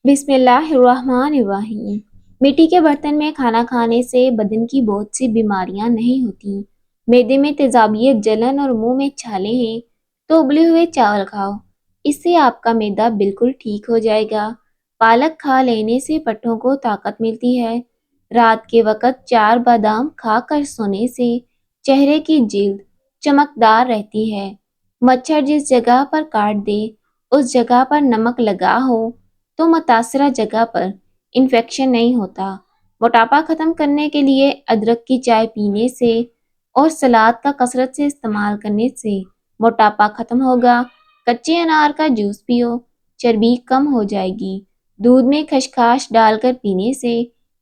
بسم اللہ الرحمن الرحیم۔ مٹی کے برتن میں کھانا کھانے سے بدن کی بہت سی بیماریاں نہیں ہوتی۔ معدے میں تیزابیت، جلن اور منہ میں چھالے ہیں تو ابلے ہوئے چاول کھاؤ، اس سے آپ کا معدہ بالکل ٹھیک ہو جائے گا۔ پالک کھا لینے سے پٹھوں کو طاقت ملتی ہے۔ رات کے وقت 4 بادام کھا کر سونے سے چہرے کی جلد چمکدار رہتی ہے۔ مچھر جس جگہ پر کاٹ دے اس جگہ پر نمک لگا ہو تو متاثرہ جگہ پر انفیکشن نہیں ہوتا۔ موٹاپا ختم کرنے کے لیے ادرک کی چائے پینے سے اور سلاد کا کثرت سے استعمال کرنے سے موٹاپا ختم ہوگا۔ کچے انار کا جوس پیو، چربی کم ہو جائے گی۔ دودھ میں خشخاش ڈال کر پینے سے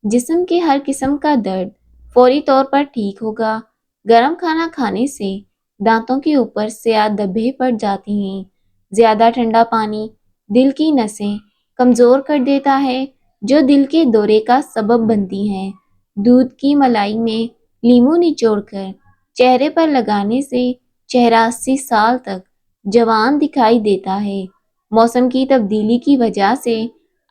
جسم کے ہر قسم کا درد فوری طور پر ٹھیک ہوگا۔ گرم کھانا کھانے سے دانتوں کے اوپر سیاہ دھبے پڑ جاتے ہیں۔ زیادہ ٹھنڈا پانی دل کی نسیں کمزور کر دیتا ہے جو دل کے دورے کا سبب بنتی ہیں۔ دودھ کی ملائی میں لیموں نچوڑ کر چہرے پر لگانے سے چہرہ 80 سال تک جوان دکھائی دیتا ہے۔ موسم کی تبدیلی کی وجہ سے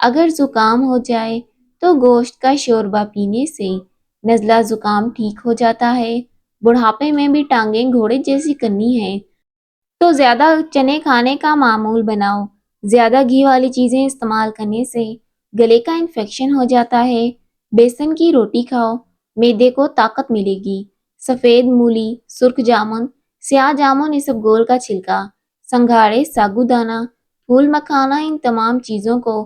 اگر زکام ہو جائے تو گوشت کا شوربہ پینے سے نزلہ زکام ٹھیک ہو جاتا ہے۔ بڑھاپے میں بھی ٹانگیں گھوڑے جیسی کرنی ہے تو زیادہ چنے کھانے کا معمول بناؤ۔ زیادہ گھی والی چیزیں استعمال کرنے سے گلے کا انفیکشن ہو جاتا ہے۔ بیسن کی روٹی کھاؤ، معدے کو طاقت ملے گی۔ سفید مولی، سرخ جامن، سیاہ جامن، اسبگول کا چھلکا، سنگھاڑے، ساگودانہ، پھول مکھانا، ان تمام چیزوں کو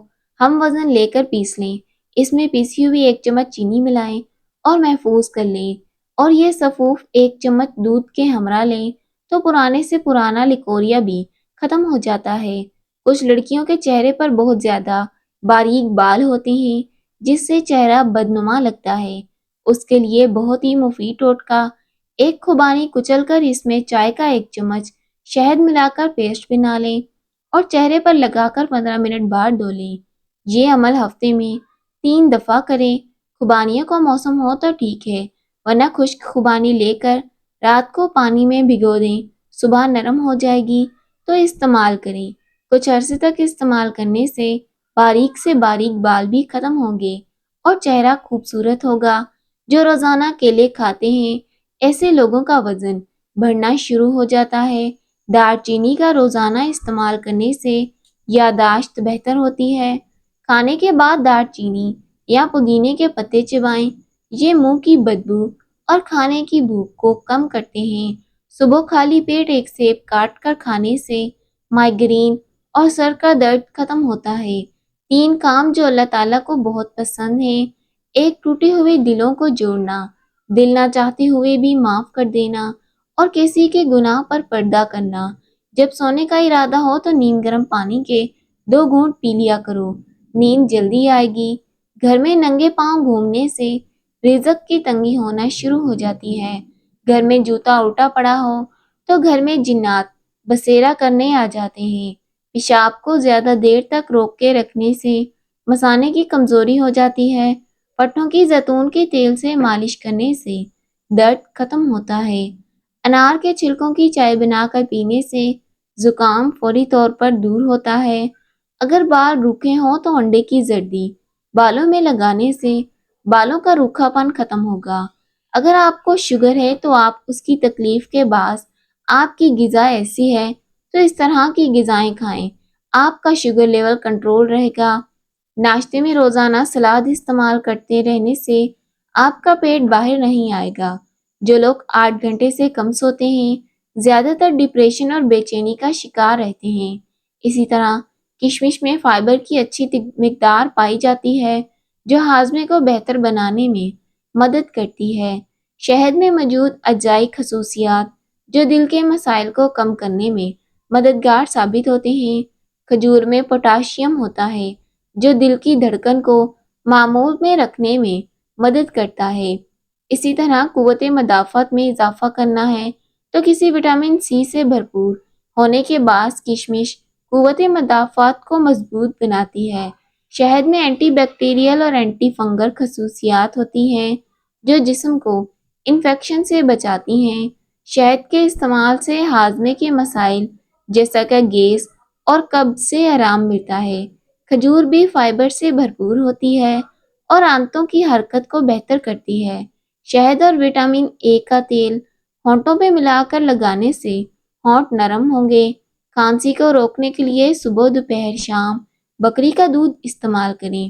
ہم وزن لے کر پیس لیں۔ اس میں پیسی ہوئی 1 چمچ چینی ملائیں اور محفوظ کر لیں اور یہ سفوف 1 چمچ دودھ کے ہمراہ لیں تو پرانے سے پرانا لکوریا بھی ختم ہو جاتا ہے۔ کچھ لڑکیوں کے چہرے پر بہت زیادہ باریک بال ہوتے ہیں جس سے چہرہ بدنما لگتا ہے، اس کے لیے بہت ہی مفید ٹوٹکا، 1 خوبانی کچل کر اس میں چائے کا 1 چمچ شہد ملا کر پیسٹ بنا لیں اور چہرے پر لگا کر 15 منٹ بعد دھو لیں۔ یہ عمل ہفتے میں 3 دفعہ کریں۔ خوبانیوں کا موسم ہو تو ٹھیک ہے ورنہ خشک خوبانی لے کر رات کو پانی میں بھگو دیں، صبح نرم ہو جائے گی تو استعمال کریں۔ کچھ عرصے تک استعمال کرنے سے باریک سے باریک بال بھی ختم ہوں گے اور چہرہ خوبصورت ہوگا۔ جو روزانہ کیلے کھاتے ہیں ایسے لوگوں کا وزن بڑھنا شروع ہو جاتا ہے۔ دار چینی کا روزانہ استعمال کرنے سے یادداشت بہتر ہوتی ہے۔ کھانے کے بعد دار چینی یا پودینے کے پتے چبائیں، یہ منہ کی بدبو اور کھانے کی بھوک کو کم کرتے ہیں۔ صبح خالی پیٹ 1 سیب کاٹ کر کھانے سے مائگرین اور سر کا درد ختم ہوتا ہے۔ 3 کام جو اللہ تعالیٰ کو بہت پسند ہیں۔ 1 ٹوٹے ہوئے دلوں کو جوڑنا، دل نہ چاہتے ہوئے بھی معاف کر دینا اور کسی کے گناہ پر پردہ کرنا۔ جب سونے کا ارادہ ہو تو نیم گرم پانی کے 2 گھونٹ پی لیا کرو، نیند جلدی آئے گی۔ گھر میں ننگے پاؤں گھومنے سے رزق کی تنگی ہونا شروع ہو جاتی ہے۔ گھر میں جوتا الٹا پڑا ہو تو گھر میں جنات بسیرا کرنے آ جاتے ہیں۔ پیشاب کو زیادہ دیر تک روک کے رکھنے سے مثانے کی کمزوری ہو جاتی ہے۔ پٹھوں کی زیتون کے تیل سے مالش کرنے سے درد ختم ہوتا ہے۔ انار کے چھلکوں کی چائے بنا کر پینے سے زکام فوری طور پر دور ہوتا ہے۔ اگر بال روکھے ہوں تو انڈے کی زردی بالوں میں لگانے سے بالوں کا روکھا پن ختم ہوگا۔ اگر آپ کو شوگر ہے تو آپ اس کی تکلیف کے باعث آپ کی غذا ایسی ہے تو اس طرح کی غذائیں کھائیں، آپ کا شوگر لیول کنٹرول رہے گا۔ ناشتے میں روزانہ سلاد استعمال کرتے رہنے سے آپ کا پیٹ باہر نہیں آئے گا۔ جو لوگ 8 گھنٹے سے کم سوتے ہیں زیادہ تر ڈپریشن اور بے چینی کا شکار رہتے ہیں۔ اسی طرح کشمش میں فائبر کی اچھی مقدار پائی جاتی ہے جو ہاضمے کو بہتر بنانے میں مدد کرتی ہے۔ شہد میں موجود اجزائی خصوصیات جو دل کے مسائل کو کم کرنے میں مددگار ثابت ہوتے ہیں۔ کھجور میں پوٹاشیم ہوتا ہے جو دل کی دھڑکن کو معمول میں رکھنے میں مدد کرتا ہے۔ اسی طرح قوت مدافعت میں اضافہ کرنا ہے تو کسی وٹامن سی سے بھرپور ہونے کے باعث کشمش قوت مدافعت کو مضبوط بناتی ہے۔ شہد میں اینٹی بیکٹیریل اور اینٹی فنگل خصوصیات ہوتی ہیں جو جسم کو انفیکشن سے بچاتی ہیں۔ شہد کے استعمال سے ہاضمے کے مسائل جیسا کہ گیس اور قبض سے آرام ملتا ہے۔ کھجور بھی فائبر سے بھرپور ہوتی ہے اور آنتوں کی حرکت کو بہتر کرتی ہے۔ شہد اور وٹامن اے کا تیل ہونٹوں پہ ملا کر لگانے سے ہونٹ نرم ہوں گے۔ کھانسی کو روکنے کے لیے صبح دوپہر شام بکری کا دودھ استعمال کریں۔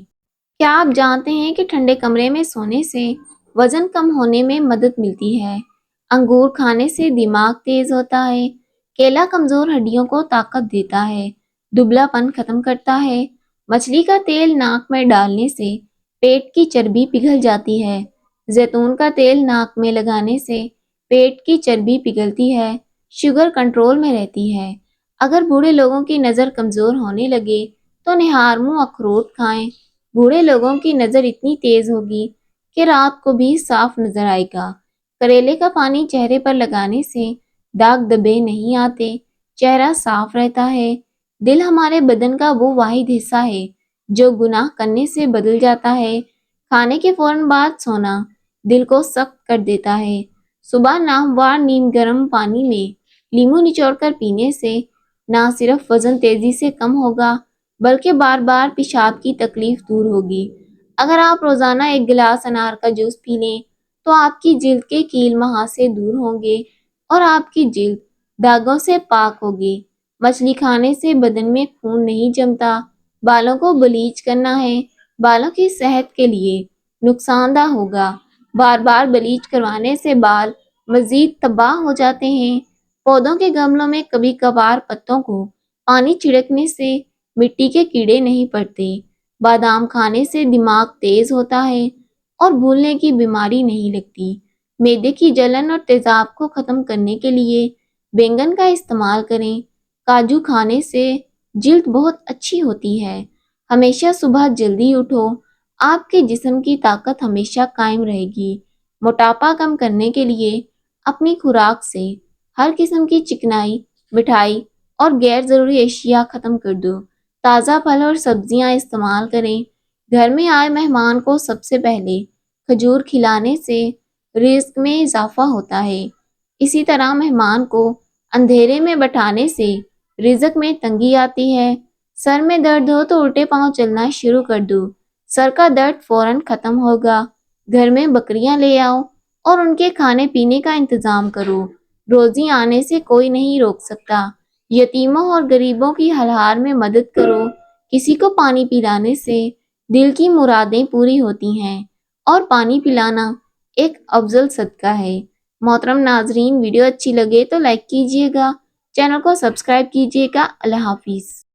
کیا آپ جانتے ہیں کہ ٹھنڈے کمرے میں سونے سے وزن کم ہونے میں مدد ملتی ہے؟ انگور کھانے سے دماغ تیز ہوتا ہے۔ کیلا کمزور ہڈیوں کو طاقت دیتا ہے، دبلا پن ختم کرتا ہے۔ مچھلی کا تیل ناک میں ڈالنے سے پیٹ کی چربی پگھل جاتی ہے۔ زیتون کا تیل ناک میں لگانے سے پیٹ کی چربی پگھلتی ہے، شوگر کنٹرول میں رہتی ہے۔ اگر بوڑھے لوگوں کی نظر کمزور ہونے لگے تو نہار منہ اخروٹ کھائیں۔ بوڑھے لوگوں کی نظر اتنی تیز ہوگی کہ رات کو بھی صاف نظر آئے گا۔ کریلے کا پانی چہرے پر لگانے سے داغ دھبے نہیں آتے، چہرہ صاف رہتا ہے۔ دل ہمارے بدن کا وہ واحد حصہ ہے جو گناہ کرنے سے بدل جاتا ہے۔ کھانے کے فوراً بعد سونا دل کو سخت کر دیتا ہے۔ صبح ناموار نیم گرم پانی میں لیموں نچوڑ کر پینے سے نہ صرف وزن تیزی سے کم ہوگا بلکہ بار بار پیشاب کی تکلیف دور ہوگی۔ اگر آپ روزانہ ایک گلاس انار کا جوس پی لیں تو آپ کی جلد کے کیل مہاسے دور ہوں گے اور آپ کی جلد داغوں سے پاک ہوگی۔ مچھلی کھانے سے بدن میں خون نہیں جمتا۔ بالوں کو بلیچ کرنا ہے، بالوں کی صحت کے لیے نقصان دہ ہوگا۔ بار بار بلیچ کروانے سے بال مزید تباہ ہو جاتے ہیں۔ پودوں کے گملوں میں کبھی کبھار پتوں کو پانی چھڑکنے سے مٹی کے کیڑے نہیں پڑتے۔ بادام کھانے سے دماغ تیز ہوتا ہے اور بھولنے کی بیماری نہیں لگتی۔ معدے کی جلن اور تیزاب کو ختم کرنے کے لیے بینگن کا استعمال کریں۔ کاجو کھانے سے جلد بہت اچھی ہوتی ہے۔ ہمیشہ صبح جلدی اٹھو، آپ کے جسم کی طاقت ہمیشہ قائم رہے گی۔ موٹاپا کم کرنے کے لیے اپنی خوراک سے ہر قسم کی چکنائی، مٹھائی اور غیر ضروری اشیاء ختم کر دو۔ تازہ پھل اور سبزیاں استعمال کریں۔ گھر میں آئے مہمان کو سب سے پہلے کھجور کھلانے سے رزق میں اضافہ ہوتا ہے۔ اسی طرح مہمان کو اندھیرے میں بٹھانے سے رزق میں تنگی آتی ہے۔ سر میں درد ہو تو الٹے پاؤں چلنا شروع کر دو، سر کا درد فوراً ختم ہوگا۔ گھر میں بکریاں لے آؤ اور ان کے کھانے پینے کا انتظام کرو، روزی آنے سے کوئی نہیں روک سکتا۔ یتیموں اور غریبوں کی ہر میں مدد کرو، کسی کو پانی پلانے سے دل کی مرادیں پوری ہوتی ہیں اور پانی پلانا ایک افضل صدقہ ہے۔ محترم ناظرین، ویڈیو اچھی لگے تو لائک کیجیے گا، چینل کو سبسکرائب کیجیے گا۔ اللہ حافظ۔